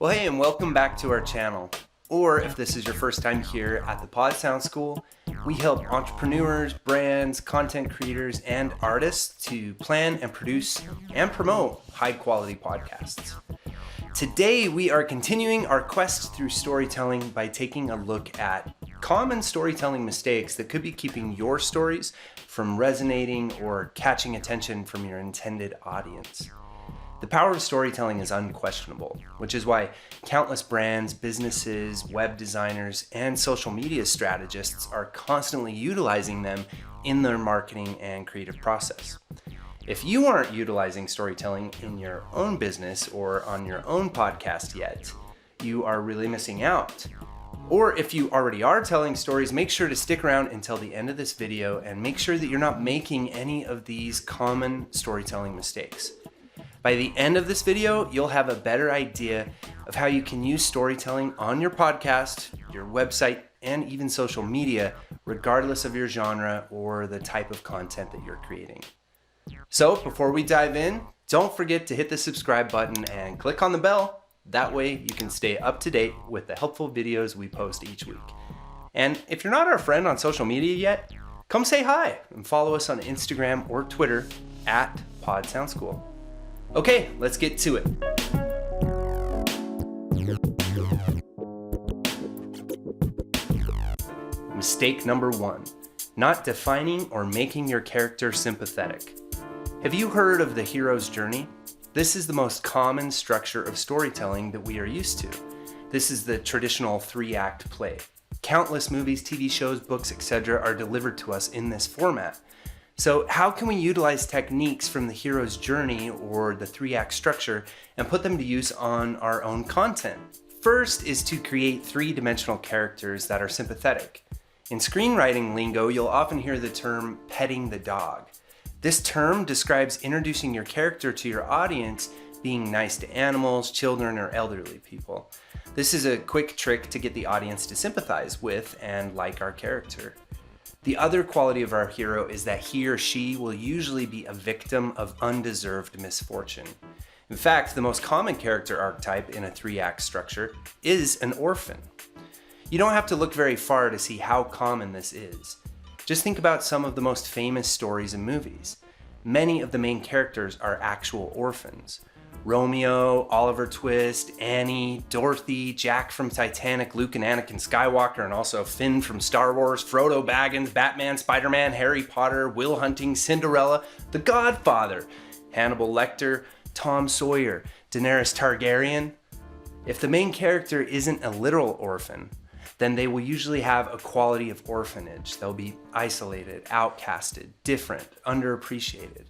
Well, hey, and welcome back to our channel. Or if this is your first time here at the Pod Sound School, we help entrepreneurs, brands, content creators, and artists to plan and produce and promote high-quality podcasts. Today, we are continuing our quest through storytelling by taking a look at common storytelling mistakes that could be keeping your stories from resonating or catching attention from your intended audience. The power of storytelling is unquestionable, which is why countless brands, businesses, web designers, and social media strategists are constantly utilizing them in their marketing and creative process. If you aren't utilizing storytelling in your own business or on your own podcast yet, you are really missing out. Or if you already are telling stories, make sure to stick around until the end of this video and make sure that you're not making any of these common storytelling mistakes. By the end of this video, you'll have a better idea of how you can use storytelling on your podcast, your website, and even social media, regardless of your genre or the type of content that you're creating. So before we dive in, don't forget to hit the subscribe button and click on the bell. That way you can stay up to date with the helpful videos we post each week. And if you're not our friend on social media yet, come say hi and follow us on Instagram or Twitter at Pod Sound School. Okay, let's get to it. Mistake number 1, not defining or making your character sympathetic. Have you heard of the hero's journey? This is the most common structure of storytelling that we are used to. This is the traditional 3-act play. Countless movies, TV shows, books, etc. are delivered to us in this format. So how can we utilize techniques from the hero's journey or the 3-act structure and put them to use on our own content? First is to create 3-dimensional characters that are sympathetic. In screenwriting lingo, you'll often hear the term petting the dog. This term describes introducing your character to your audience being nice to animals, children, or elderly people. This is a quick trick to get the audience to sympathize with and like our character. The other quality of our hero is that he or she will usually be a victim of undeserved misfortune. In fact, the most common character archetype in a 3-act structure is an orphan. You don't have to look very far to see how common this is. Just think about some of the most famous stories and movies. Many of the main characters are actual orphans. Romeo, Oliver Twist, Annie, Dorothy, Jack from Titanic, Luke and Anakin Skywalker, and also Finn from Star Wars, Frodo Baggins, Batman, Spider-Man, Harry Potter, Will Hunting, Cinderella, The Godfather, Hannibal Lecter, Tom Sawyer, Daenerys Targaryen. If the main character isn't a literal orphan, then they will usually have a quality of orphanage. They'll be isolated, outcasted, different, underappreciated.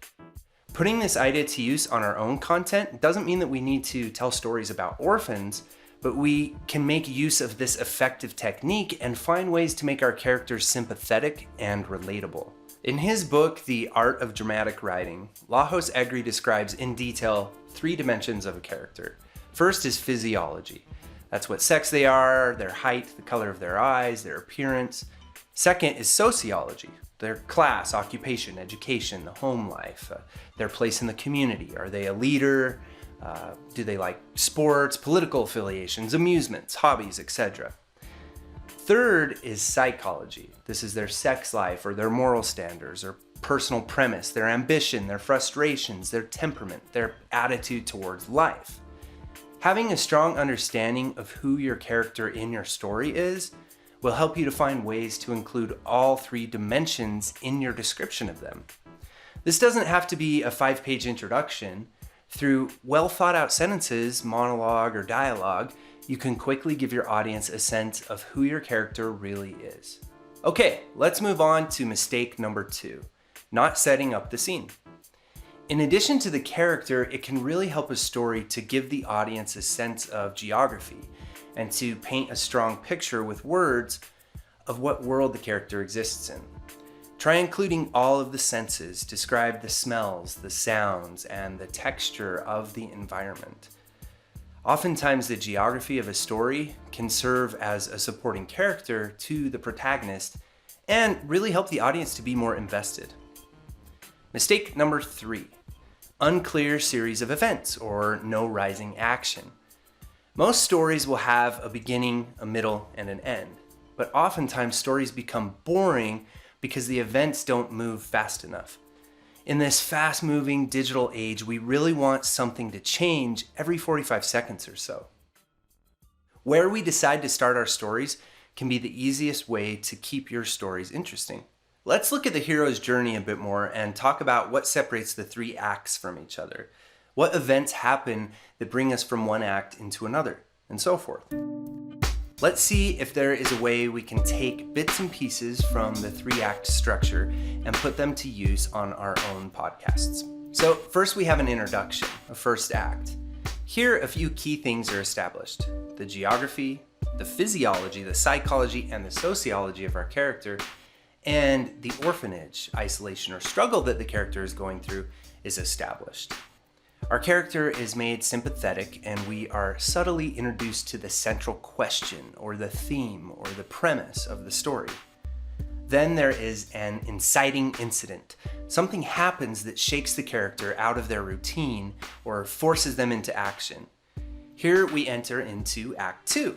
Putting this idea to use on our own content doesn't mean that we need to tell stories about orphans, but we can make use of this effective technique and find ways to make our characters sympathetic and relatable. In his book, The Art of Dramatic Writing, Lajos Egri describes in detail 3 dimensions of a character. First is physiology. That's what sex they are, their height, the color of their eyes, their appearance. Second is sociology. Their class, occupation, education, the home life, their place in the community. Are they a leader? Do they like sports, political affiliations, amusements, hobbies, etc.? Third is psychology. This is their sex life or their moral standards or personal premise, their ambition, their frustrations, their temperament, their attitude towards life. Having a strong understanding of who your character in your story is will help you to find ways to include all 3 dimensions in your description of them. This doesn't have to be a 5-page introduction. Through well thought out sentences, monologue, or dialogue, you can quickly give your audience a sense of who your character really is. Okay, let's move on to mistake number 2, not setting up the scene. In addition to the character, it can really help a story to give the audience a sense of geography and to paint a strong picture with words of what world the character exists in. Try including all of the senses, describe the smells, the sounds, and the texture of the environment. Oftentimes, the geography of a story can serve as a supporting character to the protagonist and really help the audience to be more invested. Mistake number 3, unclear series of events or no rising action. Most stories will have a beginning, a middle, and an end, but oftentimes stories become boring because the events don't move fast enough. In this fast-moving digital age, we really want something to change every 45 seconds or so. Where we decide to start our stories can be the easiest way to keep your stories interesting. Let's look at the hero's journey a bit more and talk about what separates the three acts from each other. What events happen that bring us from one act into another, and so forth. Let's see if there is a way we can take bits and pieces from the three-act structure and put them to use on our own podcasts. So first we have an introduction, a first act. Here a few key things are established: the geography, the physiology, the psychology, and the sociology of our character, and the orphanage, isolation, or struggle that the character is going through is established. Our character is made sympathetic, and we are subtly introduced to the central question, or the theme, or the premise of the story. Then there is an inciting incident. Something happens that shakes the character out of their routine or forces them into action. Here we enter into Act 2.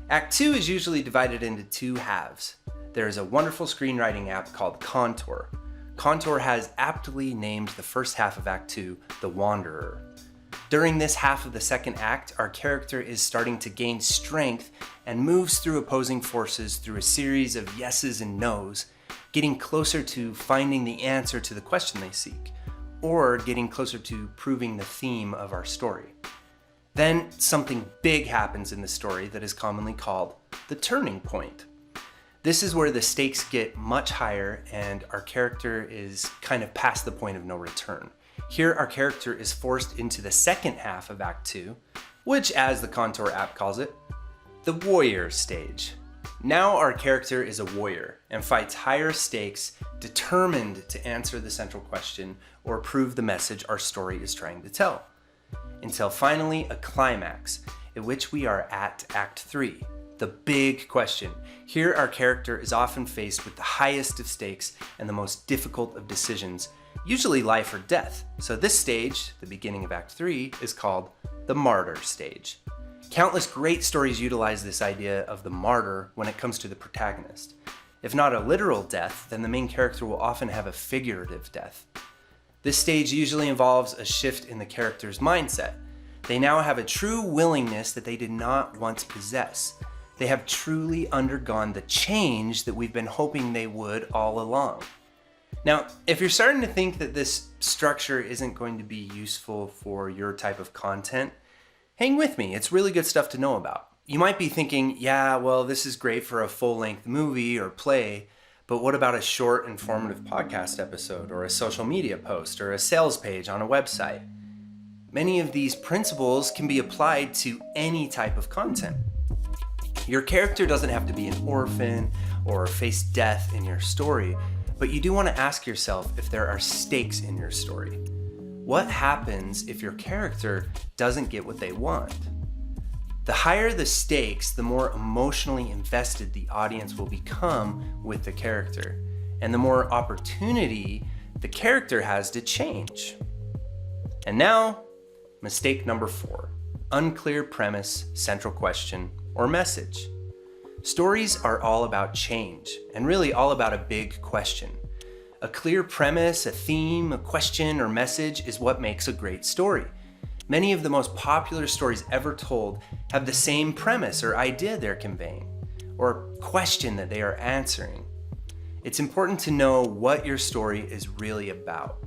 Act 2 is usually divided into two halves. There is a wonderful screenwriting app called Contour. Contour has aptly named the first half of Act 2, The Wanderer. During this half of the second act, our character is starting to gain strength and moves through opposing forces through a series of yeses and nos, getting closer to finding the answer to the question they seek, or getting closer to proving the theme of our story. Then something big happens in the story that is commonly called the turning point. This is where the stakes get much higher and our character is kind of past the point of no return. Here our character is forced into the second half of Act 2, which, as the Contour app calls it, the warrior stage. Now our character is a warrior and fights higher stakes, determined to answer the central question or prove the message our story is trying to tell. Until finally a climax, in which we are at Act 3. The big question. Here our character is often faced with the highest of stakes and the most difficult of decisions, usually life or death. So this stage, the beginning of Act 3, is called the martyr stage. Countless great stories utilize this idea of the martyr when it comes to the protagonist. If not a literal death, then the main character will often have a figurative death. This stage usually involves a shift in the character's mindset. They now have a true willingness that they did not once possess. They have truly undergone the change that we've been hoping they would all along. Now, if you're starting to think that this structure isn't going to be useful for your type of content, hang with me, it's really good stuff to know about. You might be thinking, yeah, well, this is great for a full-length movie or play, but what about a short, informative podcast episode, or a social media post, or a sales page on a website? Many of these principles can be applied to any type of content. Your character doesn't have to be an orphan or face death in your story, but you do want to ask yourself if there are stakes in your story. What happens if your character doesn't get what they want? The higher the stakes, the more emotionally invested the audience will become with the character, and the more opportunity the character has to change. And now, mistake number 4, unclear premise, central question, or message. Stories are all about change, and really all about a big question. A clear premise, a theme, a question, or message is what makes a great story. Many of the most popular stories ever told have the same premise or idea they're conveying, or question that they are answering. It's important to know what your story is really about.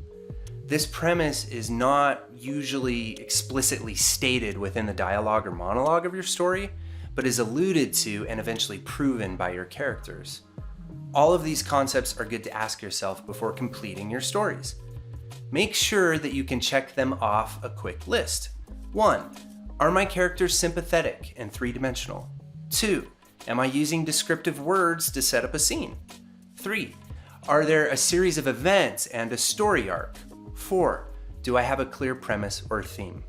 This premise is not usually explicitly stated within the dialogue or monologue of your story, but is alluded to and eventually proven by your characters. All of these concepts are good to ask yourself before completing your stories. Make sure that you can check them off a quick list. 1. Are my characters sympathetic and three-dimensional? 2. Am I using descriptive words to set up a scene? 3. Are there a series of events and a story arc? 4. Do I have a clear premise or theme?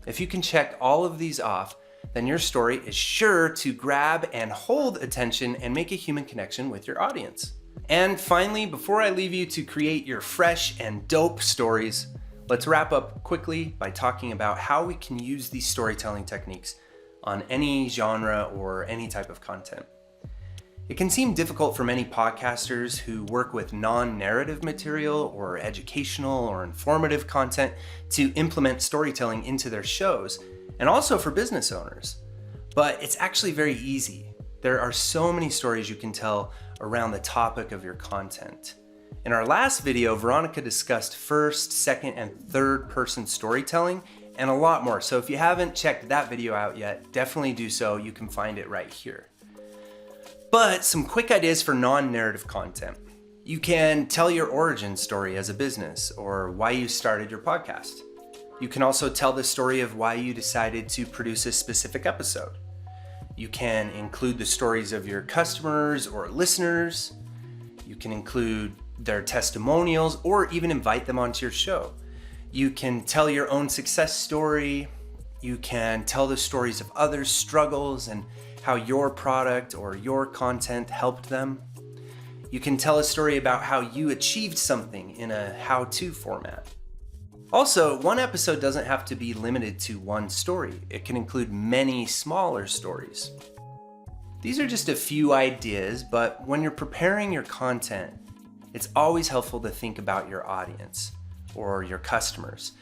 If you can check all of these off, then your story is sure to grab and hold attention and make a human connection with your audience. And finally, before I leave you to create your fresh and dope stories, let's wrap up quickly by talking about how we can use these storytelling techniques on any genre or any type of content. It can seem difficult for many podcasters who work with non-narrative material or educational or informative content to implement storytelling into their shows, and also for business owners. But it's actually very easy. There are so many stories you can tell around the topic of your content. In our last video, Veronica discussed first, second, and third person storytelling and a lot more. So if you haven't checked that video out yet, definitely do so. You can find it right here. But some quick ideas for non-narrative content. You can tell your origin story as a business or why you started your podcast. You can also tell the story of why you decided to produce a specific episode. You can include the stories of your customers or listeners. You can include their testimonials or even invite them onto your show. You can tell your own success story. You can tell the stories of others' struggles and how your product or your content helped them. You can tell a story about how you achieved something in a how-to format. Also, one episode doesn't have to be limited to one story. It can include many smaller stories. These are just a few ideas, but when you're preparing your content, it's always helpful to think about your audience or your customers.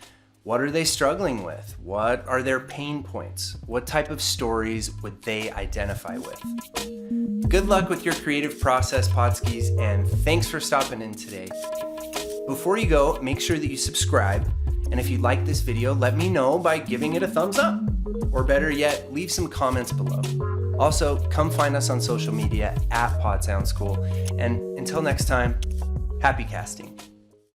What are they struggling with? What are their pain points? What type of stories would they identify with? Good luck with your creative process, Podskis, and thanks for stopping in today. Before you go, make sure that you subscribe, and if you like this video, let me know by giving it a thumbs up, or better yet, leave some comments below. Also, come find us on social media at Pod Sound School, and until next time, happy casting.